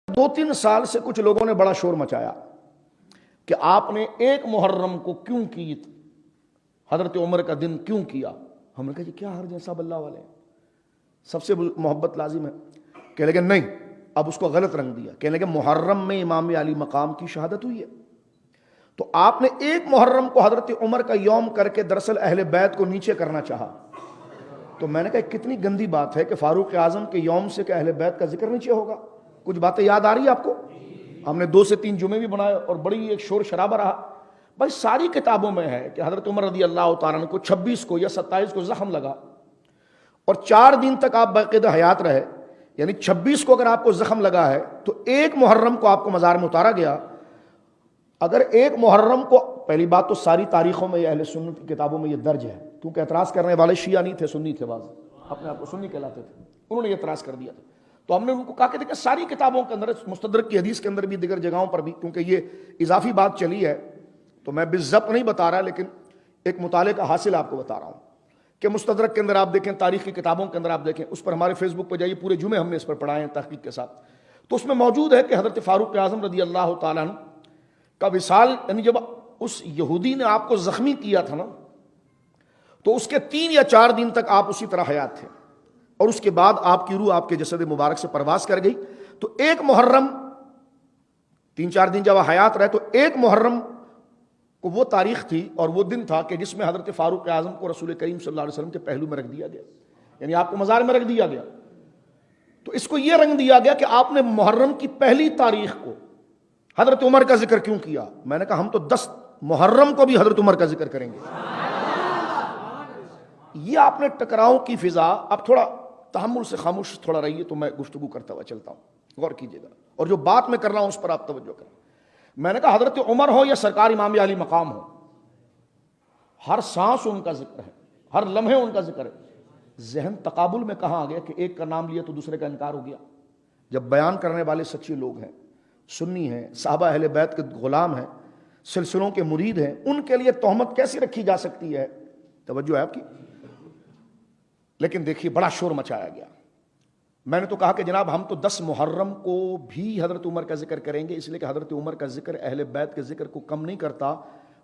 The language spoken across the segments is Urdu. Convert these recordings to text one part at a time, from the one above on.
2-3 سال سے کچھ لوگوں نے بڑا شور مچایا کہ آپ نے 1 محرم کو کیوں کی، حضرت عمر کا دن کیوں کیا؟ ہم نے کہا جی کیا حرج ہے، صاحب اللہ والے سب سے محبت لازم ہے۔ کہنے لگے نہیں، اب اس کو غلط رنگ دیا، کہنے لگے محرم میں امام علی مقام کی شہادت ہوئی ہے، تو آپ نے 1 محرم کو حضرت عمر کا یوم کر کے دراصل اہل بیت کو نیچے کرنا چاہا۔ تو میں نے کہا کتنی گندی بات ہے کہ فاروق اعظم کے یوم سے کہ اہل بیت کا ذکر نیچے ہوگا۔ کچھ باتیں یاد آ رہی ہے آپ کو؟ ہم نے 2 سے 3 جمعے بھی بنائے اور بڑی ایک شور شرابہ رہا۔ بھائی ساری کتابوں میں ہے کہ حضرت عمر رضی اللہ تعالیٰ عنہ کو 26 کو یا 27 کو زخم لگا اور 4 دن تک آپ باقاعدہ حیات رہے، یعنی 26 کو اگر آپ کو زخم لگا ہے تو 1 محرم کو آپ کو مزار میں اتارا گیا۔ اگر 1 محرم کو، پہلی بات تو ساری تاریخوں میں اہل سنت کی کتابوں میں یہ درج ہے، کیونکہ اعتراض کرنے والے شیعہ نہیں تھے، سنی تھے، بعض اپنے آپ کو سنی کہلاتے تھے، انہوں نے یہ اعتراض کر دیا تھا۔ تو ہم نے ان کو کہا کہ دیکھیں ساری کتابوں کے اندر، مستدرک کی حدیث کے اندر بھی، دیگر جگہوں پر بھی، کیونکہ یہ اضافی بات چلی ہے تو میں بالضبط نہیں بتا رہا، لیکن ایک مطالعے کا حاصل آپ کو بتا رہا ہوں کہ مستدرک کے اندر آپ دیکھیں، تاریخ کی کتابوں کے اندر آپ دیکھیں، اس پر ہمارے فیس بک پہ جائیے، پورے جمعے ہم نے اس پر پڑھائے ہیں تحقیق کے ساتھ، تو اس میں موجود ہے کہ حضرت فاروق اعظم رضی اللہ تعالیٰ عنہ کا وصال، یعنی جب اس یہودی نے آپ کو زخمی کیا تھا نا، تو اس کے 3 یا 4 دن تک آپ اسی طرح حیات تھے، اور اس کے بعد آپ کی روح آپ کے جسد مبارک سے پرواز کر گئی۔ تو 1 محرم، 3-4 دن جب حیات رہے، تو 1 محرم کو وہ تاریخ تھی اور وہ دن تھا کہ جس میں حضرت فاروق اعظم کو رسول کریم صلی اللہ علیہ وسلم کے پہلو میں رکھ دیا گیا، یعنی آپ کو مزار میں رکھ دیا گیا۔ تو اس کو یہ رنگ دیا گیا کہ آپ نے محرم کی پہلی تاریخ کو حضرت عمر کا ذکر کیوں کیا؟ میں نے کہا ہم تو 10 محرم کو بھی حضرت عمر کا ذکر کریں گے۔ یہ آپ نے ٹکراؤ کی فضا، اب تھوڑا تحمل سے خاموش تھوڑا رہیے تو میں گفتگو کرتا ہوا چلتا ہوں، غور کیجیے گا، اور جو بات میں کر رہا ہوں اس پر آپ توجہ کریں۔ میں نے کہا حضرت عمر ہو یا سرکار امام علی مقام ہو، ہر سانس ان کا ذکر ہے، ہر لمحے ان کا ذکر ہے۔ ذہن تقابل میں کہاں آ گیا کہ ایک کا نام لیا تو دوسرے کا انکار ہو گیا؟ جب بیان کرنے والے سچے لوگ ہیں، سنی ہیں، صحابہ اہل بیت کے غلام ہیں، سلسلوں کے مرید ہیں، ان کے لیے تہمت کیسی رکھی جا سکتی ہے؟ توجہ ہے آپ کی؟ لیکن دیکھیے بڑا شور مچایا گیا۔ میں نے تو کہا کہ جناب ہم تو 10 محرم کو بھی حضرت عمر کا ذکر کریں گے، اس لیے کہ حضرت عمر کا ذکر اہل بیت کے ذکر کو کم نہیں کرتا،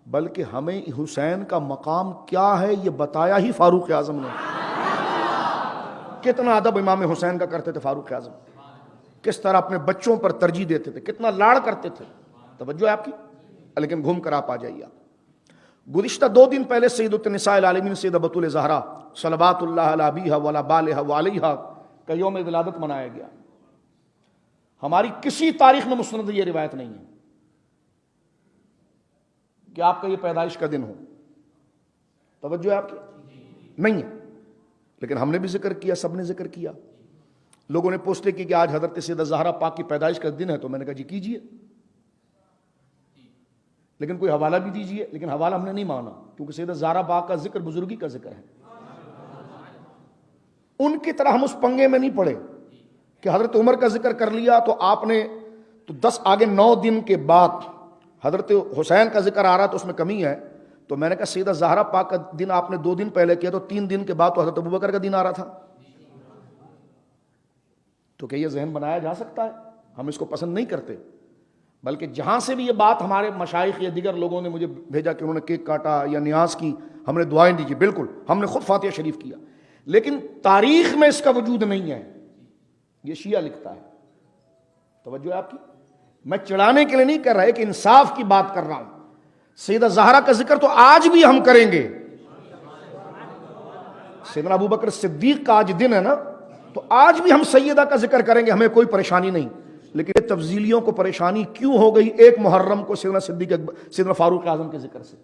بلکہ ہمیں حسین کا مقام کیا ہے یہ بتایا ہی فاروق اعظم نے۔ کتنا ادب امام حسین کا کرتے تھے فاروق اعظم، کس طرح اپنے بچوں پر ترجیح دیتے تھے، کتنا لاڑ کرتے تھے۔ توجہ ہے آپ کی؟ لیکن گھوم کر آپ آ جائیے۔ گزشتہ 2 دن پہلے سیدۃ النساء العالمین سیدہ بتول زہرا صلوات اللہ علی ابیہا وعلی بالہا وعلیہا کا یوم ولادت منایا گیا۔ ہماری کسی تاریخ میں مسند یہ روایت نہیں ہے کہ آپ کا یہ پیدائش کا دن ہو۔ توجہ ہے آپ کی؟ نہیں ہے، لیکن ہم نے بھی ذکر کیا، سب نے ذکر کیا۔ لوگوں نے پوسٹیں کی کہ آج حضرت سیدہ زہرا پاک کی پیدائش کا دن ہے، تو میں نے کہا جی کیجئے، لیکن کوئی حوالہ بھی دیجئے، لیکن حوالہ ہم نے نہیں مانا، کیونکہ سیدہ زہرا پاک کا ذکر بزرگی کا ذکر ہے۔ ان کی طرح ہم اس پنگے میں نہیں پڑے کہ حضرت عمر کا ذکر کر لیا تو آپ نے تو 10 آگے 9 دن کے بعد حضرت حسین کا ذکر آ رہا تو اس میں کمی ہے۔ تو میں نے کہا سیدہ زہرا پاک کا دن آپ نے 2 دن پہلے کیا، تو 3 دن کے بعد تو حضرت ابوبکر کا دن آ رہا تھا۔ تو کہ یہ ذہن بنایا جا سکتا ہے؟ ہم اس کو پسند نہیں کرتے، بلکہ جہاں سے بھی یہ بات ہمارے مشائخ یا دیگر لوگوں نے مجھے بھیجا کہ انہوں نے کیک کاٹا یا نیاز کی، ہم نے دعائیں دی، بالکل ہم نے خود فاتحہ شریف کیا، لیکن تاریخ میں اس کا وجود نہیں ہے، یہ شیعہ لکھتا ہے۔ توجہ ہے آپ کی؟ میں چڑھانے کے لیے نہیں کر رہا، کہ انصاف کی بات کر رہا ہوں۔ سیدہ زہرا کا ذکر تو آج بھی ہم کریں گے، سیدنا ابوبکر صدیق کا آج دن ہے نا، تو آج بھی ہم سیدہ کا ذکر کریں گے، ہمیں کوئی پریشانی نہیں۔ لیکن یہ تفضیلیوں کو پریشانی کیوں ہو گئی 1 محرم کو سیدنا صدیق اکبر، سیدنا فاروق اعظم کے ذکر سے؟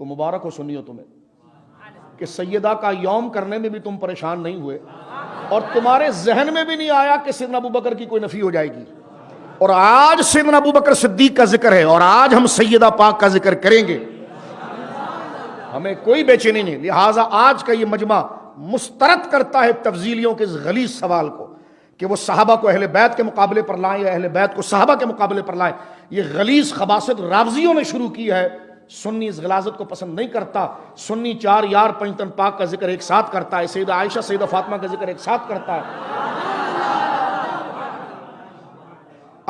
تو مبارک ہو سنیو تمہیں کہ سیدہ کا یوم کرنے میں بھی تم پریشان نہیں ہوئے، اور تمہارے ذہن میں بھی نہیں آیا کہ سیدنا ابوبکر کی کوئی نفی ہو جائے گی، اور آج سیدنا ابوبکر صدیق کا ذکر ہے، اور آج ہم سیدہ پاک کا ذکر کریں گے، ہمیں کوئی بے چینی نہیں۔ لہٰذا آج کا یہ مجمع مسترد کرتا ہے تفضیلیوں کے اس غلیظ سوال کو کہ وہ صحابہ کو اہل بیت کے مقابلے پر لائیں یا اہل بیت کو صحابہ کے مقابلے پر لائیں۔ یہ غلیظ خباثت رافضیوں نے شروع کی ہے، سنی اس غلاظت کو پسند نہیں کرتا۔ سنی 4 یار پنجتن پاک کا ذکر ایک ساتھ کرتا ہے، سیدہ عائشہ سیدہ فاطمہ کا ذکر ایک ساتھ کرتا ہے،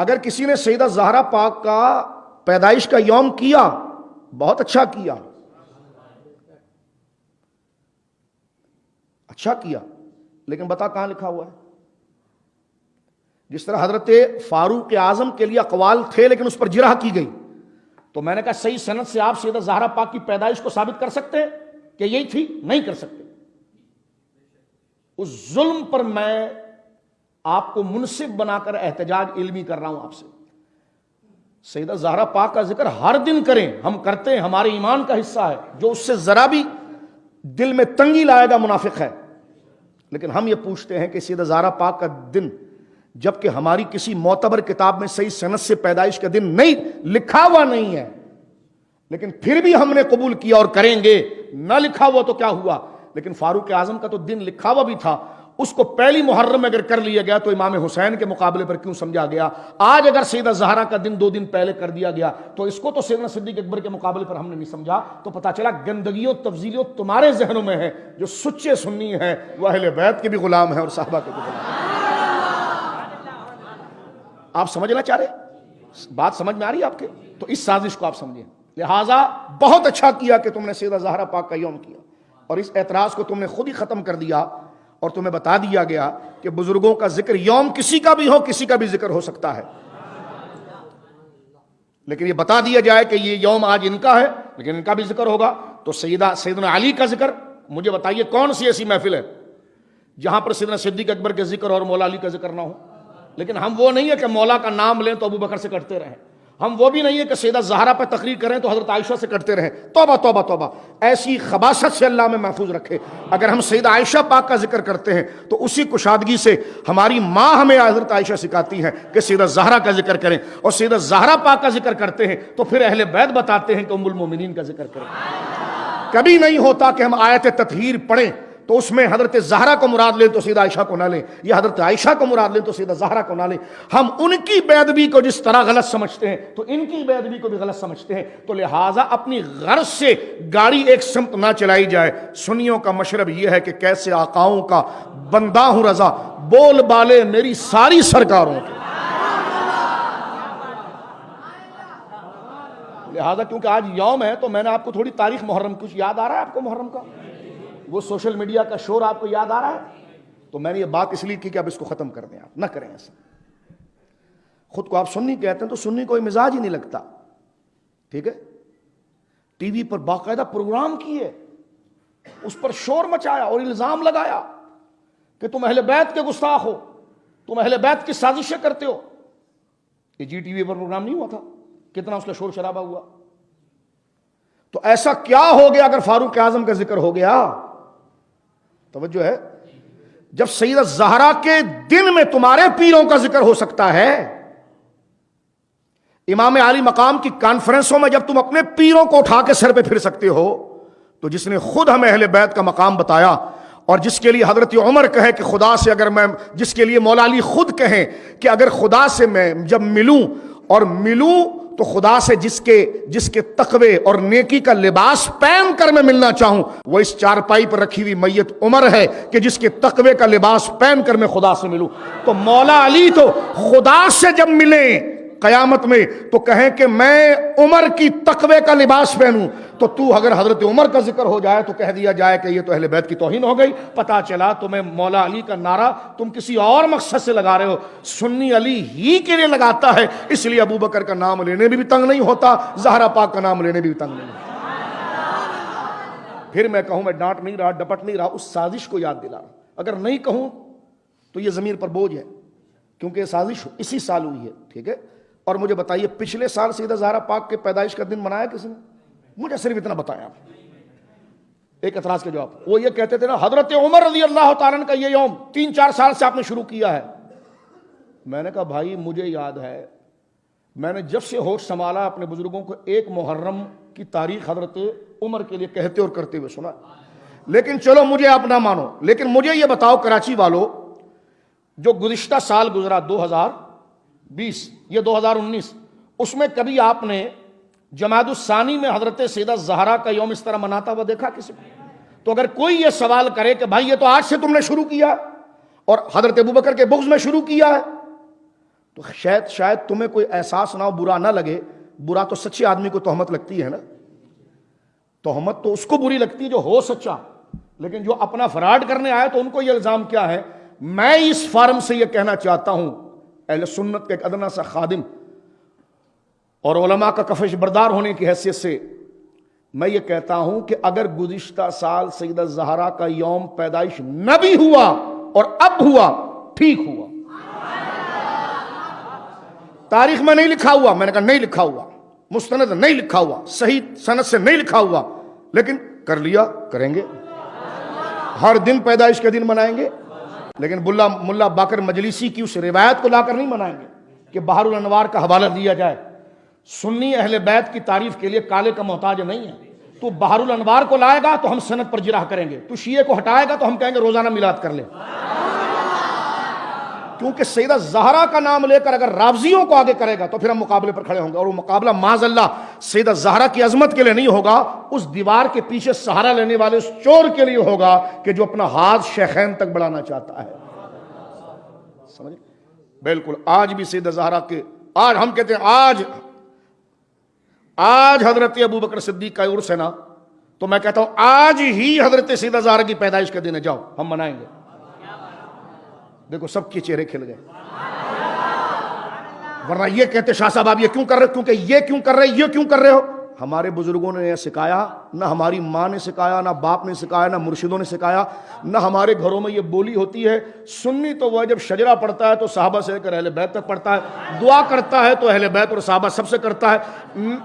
اگر کسی نے سیدہ زہرا پاک کا پیدائش کا یوم کیا، بہت اچھا کیا، اچھا کیا، لیکن بتا کہاں لکھا ہوا ہے؟ جس طرح حضرت فاروق اعظم کے لیے اقوال تھے لیکن اس پر جرح کی گئی، تو میں نے کہا صحیح سند سے آپ سیدہ زہرا پاک کی پیدائش کو ثابت کر سکتے ہیں کہ یہی تھی؟ نہیں کر سکتے۔ اس ظلم پر میں آپ کو منصف بنا کر احتجاج علمی کر رہا ہوں آپ سے۔ سیدہ زہرا پاک کا ذکر ہر دن کریں، ہم کرتے ہیں، ہمارے ایمان کا حصہ ہے، جو اس سے ذرا بھی دل میں تنگی لائے گا منافق ہے۔ لیکن ہم یہ پوچھتے ہیں کہ سیدہ زہرا پاک کا دن، جبکہ ہماری کسی معتبر کتاب میں صحیح سند سے پیدائش کا دن نہیں لکھا ہوا نہیں ہے، لیکن پھر بھی ہم نے قبول کیا اور کریں گے۔ نہ لکھا ہوا تو کیا ہوا، لیکن فاروق اعظم کا تو دن لکھا ہوا بھی تھا، اس کو پہلی محرم اگر کر لیا گیا تو امام حسین کے مقابلے پر کیوں سمجھا گیا؟ آج اگر سیدہ زہرا کا دن 2 دن پہلے کر دیا گیا تو اس کو تو سیدنا صدیق اکبر کے مقابلے پر ہم نے نہیں سمجھا۔ تو پتا چلا گندگیوں تفضیلیوں تمہارے ذہنوں میں ہے، جو سچے سنی ہیں وہ اہل بیت کے بھی غلام ہیں اور صحابہ کے بھی غلام ہیں۔ آپ سمجھنا چاہ رہے؟ بات سمجھ میں آ رہی ہے آپ کے؟ تو اس سازش کو آپ سمجھیں۔ لہٰذا بہت اچھا کیا کہ تم نے سیدہ زہرا پاک کا یوم کیا، اور اس اعتراض کو تم نے خود ہی ختم کر دیا، اور تمہیں بتا دیا گیا کہ بزرگوں کا ذکر یوم کسی کا بھی ہو، کسی کا بھی ذکر ہو سکتا ہے، لیکن یہ بتا دیا جائے کہ یہ یوم آج ان کا ہے لیکن ان کا بھی ذکر ہوگا۔ تو سیدنا علی کا ذکر، مجھے بتائیے کون سی ایسی محفل ہے جہاں پر سیدنا صدیق اکبر کے ذکر اور مولا علی کا ذکر نہ ہو؟ لیکن ہم وہ نہیں ہے کہ مولا کا نام لیں تو ابو بکر سے کٹتے رہیں، ہم وہ بھی نہیں ہے کہ سیدہ زہرا پہ تقریر کریں تو حضرت عائشہ سے کرتے رہیں۔ توبہ توبہ توبہ، ایسی خباثت سے اللہ میں محفوظ رکھے۔ اگر ہم سیدہ عائشہ پاک کا ذکر کرتے ہیں تو اسی کشادگی سے ہماری ماں ہمیں حضرت عائشہ سکھاتی ہیں کہ سیدہ زہرا کا ذکر کریں، اور سیدہ زہرا پاک کا ذکر کرتے ہیں تو پھر اہل بیت بتاتے ہیں کہ ام المومنین کا ذکر کریں۔ کبھی نہیں ہوتا کہ ہم آیت تطہیر پڑھیں تو اس میں حضرت زہرا کو مراد لیں تو سیدہ عائشہ کو نہ لیں، یا حضرت عائشہ کو مراد لیں تو سیدہ زہرا کو نہ لیں۔ ہم ان کی بے ادبی کو جس طرح غلط سمجھتے ہیں تو ان کی بے ادبی کو بھی غلط سمجھتے ہیں، تو لہٰذا اپنی غرض سے گاڑی ایک سمت نہ چلائی جائے۔ سنیوں کا مشرب یہ ہے کہ کیسے آقاؤں کا بندہ ہوں رضا، بول بالے میری ساری سرکاروں کے۔ لہٰذا کیونکہ آج یوم ہے تو میں نے آپ کو تھوڑی تاریخ محرم، کچھ یاد آ رہا ہے آپ کو محرم کا؟ وہ سوشل میڈیا کا شور آپ کو یاد آ رہا ہے؟ تو میں نے یہ بات اس لیے کی کہ اب اس کو ختم کر دیں، آپ نہ کریں ایسا۔ خود کو آپ سنی کہتے ہیں تو سنی کوئی مزاج ہی نہیں لگتا، ٹھیک ہے؟ ٹی وی پر باقاعدہ پروگرام کیے، اس پر شور مچایا اور الزام لگایا کہ تم اہل بیت کے گستاخ ہو، تم اہل بیت کی سازشیں کرتے ہو۔ یہ جی ٹی وی پر پروگرام نہیں ہوا تھا؟ کتنا اس کا شور شرابہ ہوا۔ تو ایسا کیا ہو گیا اگر فاروق اعظم کا ذکر ہو گیا؟ توجہ ہے، جب سیدہ زہرا کے دن میں تمہارے پیروں کا ذکر ہو سکتا ہے، امام عالی مقام کی کانفرنسوں میں جب تم اپنے پیروں کو اٹھا کے سر پہ پھر سکتے ہو، تو جس نے خود ہمیں اہل بیت کا مقام بتایا، اور جس کے لیے حضرت عمر کہے کہ خدا سے اگر میں، جس کے لیے مولا علی خود کہیں کہ اگر خدا سے میں جب ملوں تو خدا سے جس کے تقوی اور نیکی کا لباس پہن کر میں ملنا چاہوں، وہ اس چارپائی پر رکھی ہوئی میت عمر ہے کہ جس کے تقوی کا لباس پہن کر میں خدا سے ملوں۔ تو مولا علی تو خدا سے جب ملیں قیامت میں تو کہیں کہ میں عمر کی تقوی کا لباس پہنوں، تو اگر حضرت عمر کا ذکر ہو جائے تو کہہ دیا جائے کہ یہ تو اہل بیت کی توہین ہو گئی۔ پتا چلا تمہیں مولا علی کا نعرہ تم کسی اور مقصد سے لگا رہے ہو، سنی علی ہی کے لیے لگاتا ہے، اس لیے ابو بکر کا نام لینے بھی تنگ نہیں ہوتا، زہرا پاک کا نام لینے بھی تنگ نہیں ہوتا۔ پھر میں کہوں، میں ڈانٹ نہیں رہا، ڈپٹ نہیں رہا، اس سازش کو یاد دلا رہا۔ اگر نہیں کہوں تو یہ ضمیر پر بوجھ ہے، کیونکہ یہ سازش اسی سال ہوئی ہے، ٹھیک ہے؟ اور مجھے بتائیے پچھلے سال سیدہ زہرا پاک کے پیدائش کا دن منایا کسی نے؟ مجھے صرف اتنا بتایا۔ ایک اعتراض کا جواب، وہ یہ کہتے تھے نا حضرت عمر رضی اللہ تعالیٰ عنہ کا یہ یوم 3-4 سال سے آپ نے شروع کیا ہے۔ میں نے کہا بھائی مجھے یاد ہے، میں نے جب سے ہوش سنبھالا اپنے بزرگوں کو 1 محرم کی تاریخ حضرت عمر کے لیے کہتے اور کرتے ہوئے سنا، لیکن چلو مجھے آپ نہ مانو، لیکن مجھے یہ بتاؤ کراچی والو، جو گزشتہ سال گزرا 2020، یہ 2019، اس میں کبھی آپ نے جمادی الثانی میں حضرت سیدہ زہرا کا یوم اس طرح مناتا ہوا دیکھا کسی کو؟ تو اگر کوئی یہ سوال کرے کہ بھائی یہ تو آج سے تم نے شروع کیا اور حضرت ابوبکر کے بغض میں شروع کیا ہے، تو شاید تمہیں کوئی احساس نہ ہو، برا نہ لگے، برا تو سچے آدمی کو تہمت لگتی ہے نا، تہمت تو اس کو بری لگتی ہے جو ہو سچا، لیکن جو اپنا فراڈ کرنے آئے تو ان کو یہ الزام کیا ہے؟ میں اس فارم سے یہ کہنا چاہتا ہوں، اہل سنت کا ایک ادنا سا خادم اور علماء کا کفش بردار ہونے کی حیثیت سے میں یہ کہتا ہوں کہ اگر گزشتہ سال سیدہ زہرا کا یوم پیدائش نہ بھی ہوا اور اب ہوا، ٹھیک ہوا، تاریخ میں نہیں لکھا ہوا، میں نے کہا نہیں لکھا ہوا، مستند نہیں لکھا ہوا، صحیح سند سے نہیں لکھا ہوا، لیکن کر لیا، کریں گے، ہر دن پیدائش کے دن منائیں گے، لیکن ملا باقر مجلسی کی اس روایت کو لا کر نہیں منائیں گے کہ بحر الانوار کا حوالہ دیا جائے۔ سنی اہل بیت کی تعریف کے لیے کالے کا محتاج نہیں ہے، تو بحر الانوار کو لائے گا تو ہم سند پر جرح کریں گے، تو شیعہ کو ہٹائے گا تو ہم کہیں گے روزانہ میلاد کر لیں، کیونکہ سیدہ زہرا کا نام لے کر اگر رافضیوں کو آگے کرے گا تو پھر ہم مقابلے پر کھڑے ہوں گے، اور وہ مقابلہ معاذ اللہ سیدہ زہرا کی عظمت کے لیے نہیں ہوگا، اس دیوار کے پیچھے سہارا لینے والے اس چور کے لیے ہوگا کہ جو اپنا ہاتھ شیخین تک بڑھانا چاہتا ہے۔ سمجھ؟ بالکل آج بھی سیدہ زہرا کے، آج ہم کہتے ہیں آج حضرت ابوبکر صدیق کا عرس ہے نا، تو میں کہتا ہوں آج ہی حضرت سیدہ زہرا کی پیدائش کا دن ہے، جاؤ ہم منائیں گے۔ دیکھو سب کے چہرے کھل گئے، ورنہ یہ کہتے شاہ صاحب آپ یہ کیوں کر رہے ہو، کیونکہ یہ کیوں کر رہے ہو۔ ہمارے بزرگوں نے یہ سکھایا، نہ ہماری ماں نے سکھایا، نہ باپ نے سکھایا، نہ مرشدوں نے سکھایا، نہ ہمارے گھروں میں یہ بولی ہوتی ہے۔ سنی تو وہ جب شجرہ پڑھتا ہے تو صحابہ سے لے کر اہل بیت تک پڑھتا ہے، دعا کرتا ہے تو اہل بیت اور صحابہ سب سے کرتا ہے۔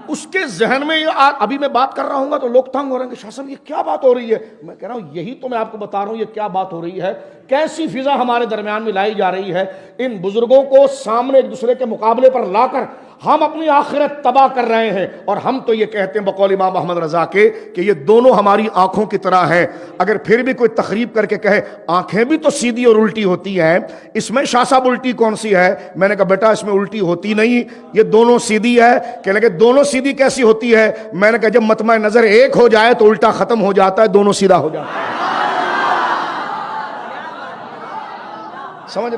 اس کے ذہن میں ابھی میں بات کر رہا ہوں گا تو لوگ تنگ ہو رہے ہیں کہ شاہ صاحب یہ کیا بات ہو رہی ہے۔ میں کہہ رہا ہوں یہی تو میں آپ کو بتا رہا ہوں یہ کیا بات ہو رہی ہے، کیسی فضا ہمارے درمیان میں لائی جا رہی ہے۔ ان بزرگوں کو سامنے ایک دوسرے کے مقابلے پر لا کر ہم اپنی آخرت تباہ کر رہے ہیں، اور ہم تو یہ کہتے ہیں بقول امام احمد رضا کے کہ یہ دونوں ہماری آنکھوں کی طرح ہیں۔ اگر پھر بھی کوئی تخریب کر کے کہے آنکھیں بھی تو سیدھی اور الٹی ہوتی ہیں، اس میں شاہ صاحب الٹی کون سی ہے؟ میں نے کہا بیٹا اس میں الٹی ہوتی نہیں، یہ دونوں سیدھی ہے۔ کہنے لگے دونوں سیدھی کیسی ہوتی ہے؟ میں نے کہا جب مطمع نظر ایک ہو جائے تو الٹا ختم ہو جاتا ہے، دونوں سیدھا ہو جاتا ہے۔ سمجھ